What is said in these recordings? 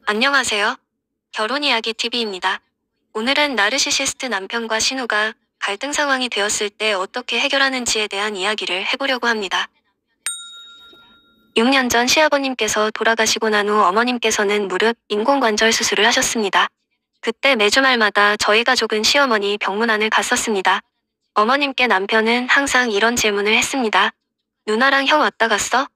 안녕하세요. 결혼이야기TV입니다. 오늘은 나르시시스트 남편과 신우가 갈등 상황이 되었을 때 어떻게 해결하는지에 대한 이야기를 해보려고 합니다. 6년 전 시아버님께서 돌아가시고 난 후 어머님께서는 무릎 인공관절 수술을 하셨습니다. 그때 매주 말마다 저희 가족은 시어머니 병문안을 갔었습니다. 어머님께 남편은 항상 이런 질문을 했습니다. 누나랑 형 왔다 갔어?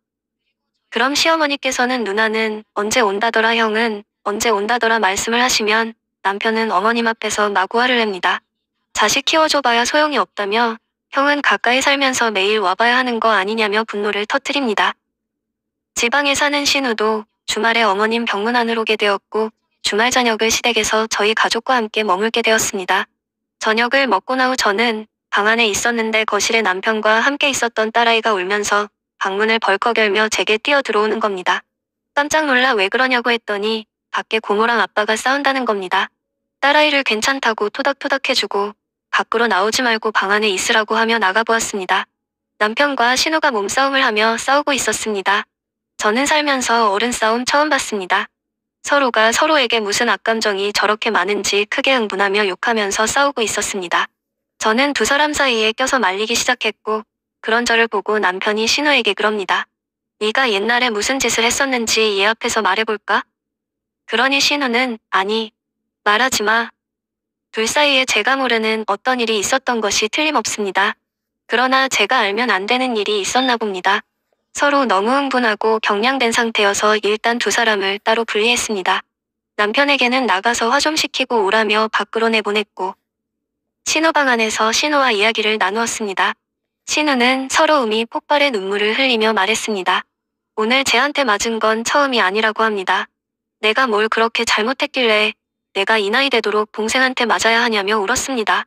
그럼 시어머니께서는 누나는 언제 온다더라 형은 언제 온다더라 말씀을 하시면 남편은 어머님 앞에서 마구 화를 냅니다. 자식 키워줘봐야 소용이 없다며 형은 가까이 살면서 매일 와봐야 하는 거 아니냐며 분노를 터뜨립니다. 지방에 사는 신우도 주말에 어머님 병문안을 오게 되었고 주말 저녁을 시댁에서 저희 가족과 함께 머물게 되었습니다. 저녁을 먹고 나 후 저는 방 안에 있었는데 거실에 남편과 함께 있었던 딸아이가 울면서 방문을 벌컥 열며 제게 뛰어 들어오는 겁니다. 깜짝 놀라 왜 그러냐고 했더니 밖에 고모랑 아빠가 싸운다는 겁니다. 딸아이를 괜찮다고 토닥토닥 해주고 밖으로 나오지 말고 방 안에 있으라고 하며 나가보았습니다. 남편과 신우가 몸싸움을 하며 싸우고 있었습니다. 저는 살면서 어른 싸움 처음 봤습니다. 서로가 서로에게 무슨 악감정이 저렇게 많은지 크게 흥분하며 욕하면서 싸우고 있었습니다. 저는 두 사람 사이에 껴서 말리기 시작했고 그런 저를 보고 남편이 신우에게 그럽니다. 네가 옛날에 무슨 짓을 했었는지 얘 앞에서 말해볼까? 그러니 신우는 아니, 말하지 마. 둘 사이에 제가 모르는 어떤 일이 있었던 것이 틀림없습니다. 그러나 제가 알면 안 되는 일이 있었나 봅니다. 서로 너무 흥분하고 격량된 상태여서 일단 두 사람을 따로 분리했습니다. 남편에게는 나가서 화 좀 시키고 오라며 밖으로 내보냈고 신우 방 안에서 신우와 이야기를 나누었습니다. 신우는 서러움이 폭발해 눈물을 흘리며 말했습니다. 오늘 쟤한테 맞은 건 처음이 아니라고 합니다. 내가 뭘 그렇게 잘못했길래 내가 이 나이 되도록 동생한테 맞아야 하냐며 울었습니다.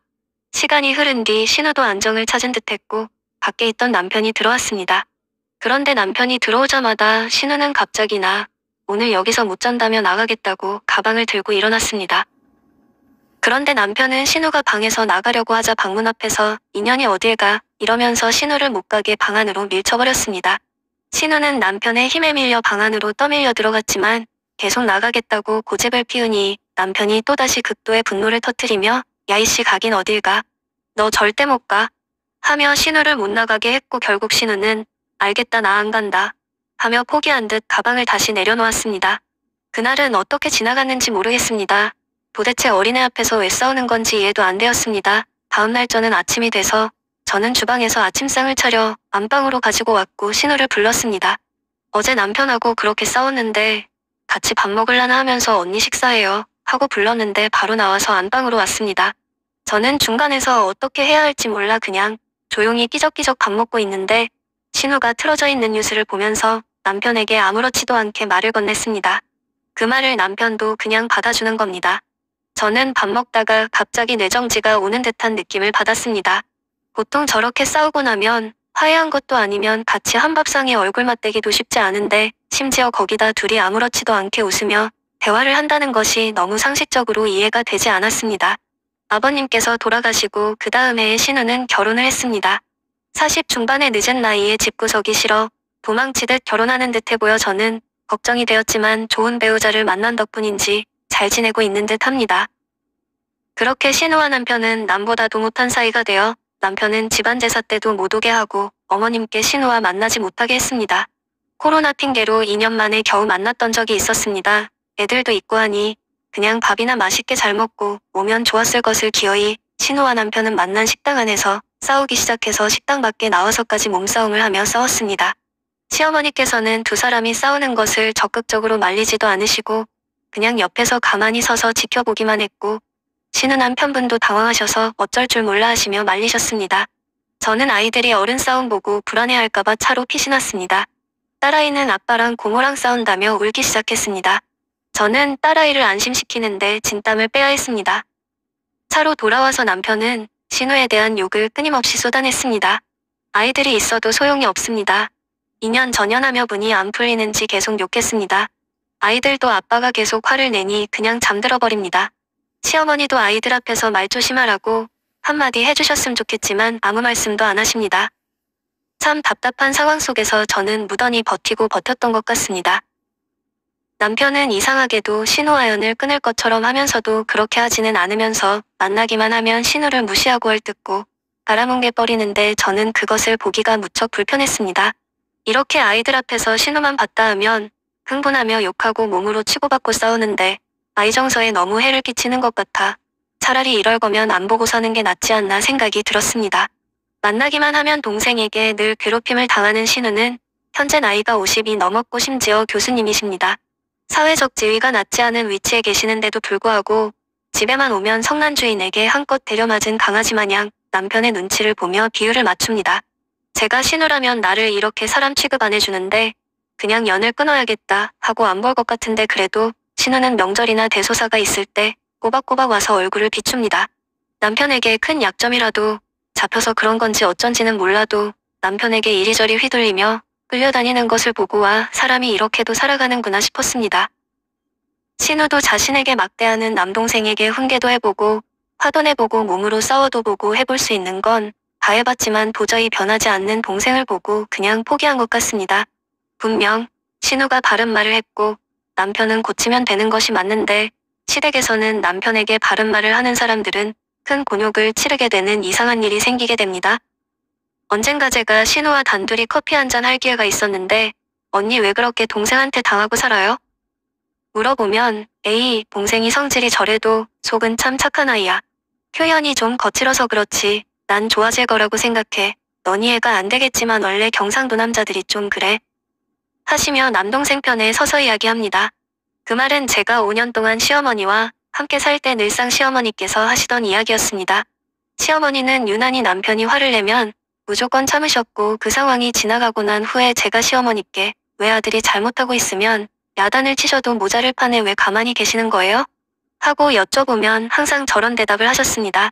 시간이 흐른 뒤 신우도 안정을 찾은 듯했고 밖에 있던 남편이 들어왔습니다. 그런데 남편이 들어오자마자 신우는 갑자기 나 오늘 여기서 못 잔다며 나가겠다고 가방을 들고 일어났습니다. 그런데 남편은 신우가 방에서 나가려고 하자 방문 앞에서 인연이 어딜 가 이러면서 신우를 못 가게 방 안으로 밀쳐버렸습니다. 신우는 남편의 힘에 밀려 방 안으로 떠밀려 들어갔지만 계속 나가겠다고 고집을 피우니 남편이 또다시 극도의 분노를 터뜨리며 야 이씨 가긴 어딜 가. 너 절대 못 가. 하며 신우를 못 나가게 했고 결국 신우는 알겠다 나 안 간다. 하며 포기한 듯 가방을 다시 내려놓았습니다. 그날은 어떻게 지나갔는지 모르겠습니다. 도대체 어린애 앞에서 왜 싸우는 건지 이해도 안 되었습니다. 다음날 저는 아침이 돼서 저는 주방에서 아침상을 차려 안방으로 가지고 왔고 신우를 불렀습니다. 어제 남편하고 그렇게 싸웠는데 같이 밥 먹을라나 하면서 언니 식사해요 하고 불렀는데 바로 나와서 안방으로 왔습니다. 저는 중간에서 어떻게 해야 할지 몰라 그냥 조용히 끼적끼적 밥 먹고 있는데 신우가 틀어져 있는 뉴스를 보면서 남편에게 아무렇지도 않게 말을 건넸습니다. 그 말을 남편도 그냥 받아주는 겁니다. 저는 밥 먹다가 갑자기 뇌정지가 오는 듯한 느낌을 받았습니다. 보통 저렇게 싸우고 나면 화해한 것도 아니면 같이 한 밥상에 얼굴 맞대기도 쉽지 않은데 심지어 거기다 둘이 아무렇지도 않게 웃으며 대화를 한다는 것이 너무 상식적으로 이해가 되지 않았습니다. 아버님께서 돌아가시고 그 다음해에 신우는 결혼을 했습니다. 40 중반의 늦은 나이에 집구석이 싫어 도망치듯 결혼하는 듯해 보여 저는 걱정이 되었지만 좋은 배우자를 만난 덕분인지 잘 지내고 있는 듯 합니다. 그렇게 신우와 남편은 남보다도 못한 사이가 되어 남편은 집안 제사 때도 못 오게 하고 어머님께 신우와 만나지 못하게 했습니다. 코로나 핑계로 2년 만에 겨우 만났던 적이 있었습니다. 애들도 있고 하니 그냥 밥이나 맛있게 잘 먹고 오면 좋았을 것을 기어이 신우와 남편은 만난 식당 안에서 싸우기 시작해서 식당 밖에 나와서까지 몸싸움을 하며 싸웠습니다. 시어머니께서는 두 사람이 싸우는 것을 적극적으로 말리지도 않으시고 그냥 옆에서 가만히 서서 지켜보기만 했고 신우 남편분도 당황하셔서 어쩔 줄 몰라 하시며 말리셨습니다. 저는 아이들이 어른 싸움 보고 불안해할까봐 차로 피신왔습니다. 딸아이는 아빠랑 고모랑 싸운다며 울기 시작했습니다. 저는 딸아이를 안심시키는데 진땀을 빼야 했습니다. 차로 돌아와서 남편은 신우에 대한 욕을 끊임없이 쏟아냈습니다. 아이들이 있어도 소용이 없습니다. 2년 전연하며 분이 안 풀리는지 계속 욕했습니다. 아이들도 아빠가 계속 화를 내니 그냥 잠들어 버립니다. 시어머니도 아이들 앞에서 말 조심하라고 한마디 해주셨으면 좋겠지만 아무 말씀도 안 하십니다. 참 답답한 상황 속에서 저는 무던히 버티고 버텼던 것 같습니다. 남편은 이상하게도 신우와 연을 끊을 것처럼 하면서도 그렇게 하지는 않으면서 만나기만 하면 신우를 무시하고 헐뜯고 바라뭉개버리는데 저는 그것을 보기가 무척 불편했습니다. 이렇게 아이들 앞에서 신우만 봤다 하면 흥분하며 욕하고 몸으로 치고받고 싸우는데 아이 정서에 너무 해를 끼치는 것 같아 차라리 이럴 거면 안 보고 사는 게 낫지 않나 생각이 들었습니다. 만나기만 하면 동생에게 늘 괴롭힘을 당하는 신우는 현재 나이가 50이 넘었고 심지어 교수님이십니다. 사회적 지위가 낮지 않은 위치에 계시는데도 불구하고 집에만 오면 성난 주인에게 한껏 데려맞은 강아지 마냥 남편의 눈치를 보며 비율을 맞춥니다. 제가 신우라면 나를 이렇게 사람 취급 안 해주는데 그냥 연을 끊어야겠다 하고 안 볼 것 같은데 그래도 신우는 명절이나 대소사가 있을 때 꼬박꼬박 와서 얼굴을 비춥니다. 남편에게 큰 약점이라도 잡혀서 그런 건지 어쩐지는 몰라도 남편에게 이리저리 휘둘리며 끌려다니는 것을 보고 와 사람이 이렇게도 살아가는구나 싶었습니다. 신우도 자신에게 막대하는 남동생에게 훈계도 해보고 화도 내보고 몸으로 싸워도 보고 해볼 수 있는 건 다 해봤지만 도저히 변하지 않는 동생을 보고 그냥 포기한 것 같습니다. 분명 신우가 바른 말을 했고 남편은 고치면 되는 것이 맞는데 시댁에서는 남편에게 바른 말을 하는 사람들은 큰 곤욕을 치르게 되는 이상한 일이 생기게 됩니다. 언젠가 제가 신우와 단둘이 커피 한잔 할 기회가 있었는데 언니 왜 그렇게 동생한테 당하고 살아요? 물어보면 에이 동생이 성질이 저래도 속은 참 착한 아이야. 표현이 좀 거칠어서 그렇지 난 좋아질 거라고 생각해. 너니 애가 안 되겠지만 원래 경상도 남자들이 좀 그래. 하시며 남동생 편에 서서 이야기합니다. 그 말은 제가 5년 동안 시어머니와 함께 살 때 늘상 시어머니께서 하시던 이야기였습니다. 시어머니는 유난히 남편이 화를 내면 무조건 참으셨고 그 상황이 지나가고 난 후에 제가 시어머니께 왜 아들이 잘못하고 있으면 야단을 치셔도 모자를 판에 왜 가만히 계시는 거예요? 하고 여쭤보면 항상 저런 대답을 하셨습니다.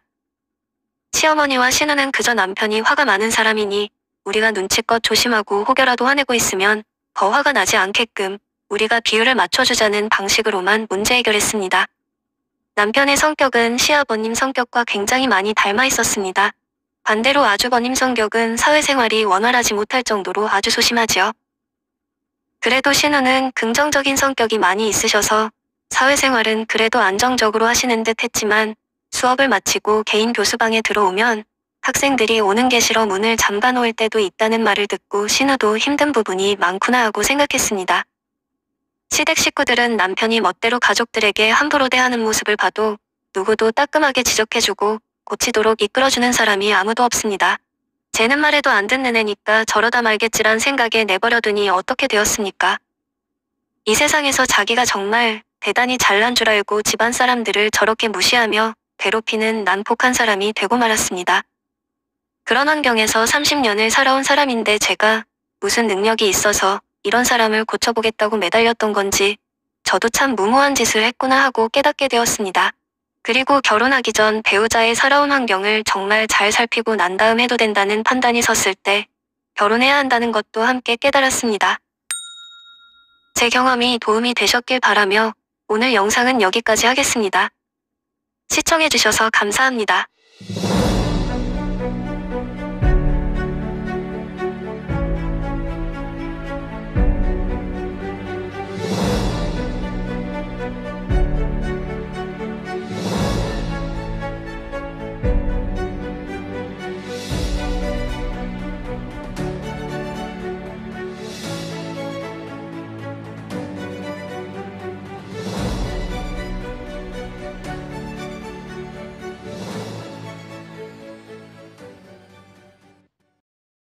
시어머니와 신우는 그저 남편이 화가 많은 사람이니 우리가 눈치껏 조심하고 혹여라도 화내고 있으면 더 화가 나지 않게끔 우리가 비율을 맞춰주자는 방식으로만 문제 해결했습니다. 남편의 성격은 시아버님 성격과 굉장히 많이 닮아 있었습니다. 반대로 아주버님 성격은 사회생활이 원활하지 못할 정도로 아주 소심하지요. 그래도 신우는 긍정적인 성격이 많이 있으셔서 사회생활은 그래도 안정적으로 하시는 듯 했지만 수업을 마치고 개인 교수방에 들어오면 학생들이 오는 게 싫어 문을 잠가 놓을 때도 있다는 말을 듣고 신우도 힘든 부분이 많구나 하고 생각했습니다. 시댁 식구들은 남편이 멋대로 가족들에게 함부로 대하는 모습을 봐도 누구도 따끔하게 지적해주고 고치도록 이끌어주는 사람이 아무도 없습니다. 쟤는 말해도 안 듣는 애니까 저러다 말겠지란 생각에 내버려두니 어떻게 되었습니까? 이 세상에서 자기가 정말 대단히 잘난 줄 알고 집안 사람들을 저렇게 무시하며 괴롭히는 난폭한 사람이 되고 말았습니다. 그런 환경에서 30년을 살아온 사람인데 제가 무슨 능력이 있어서 이런 사람을 고쳐보겠다고 매달렸던 건지 저도 참 무모한 짓을 했구나 하고 깨닫게 되었습니다. 그리고 결혼하기 전 배우자의 살아온 환경을 정말 잘 살피고 난 다음 해도 된다는 판단이 섰을 때 결혼해야 한다는 것도 함께 깨달았습니다. 제 경험이 도움이 되셨길 바라며 오늘 영상은 여기까지 하겠습니다. 시청해주셔서 감사합니다.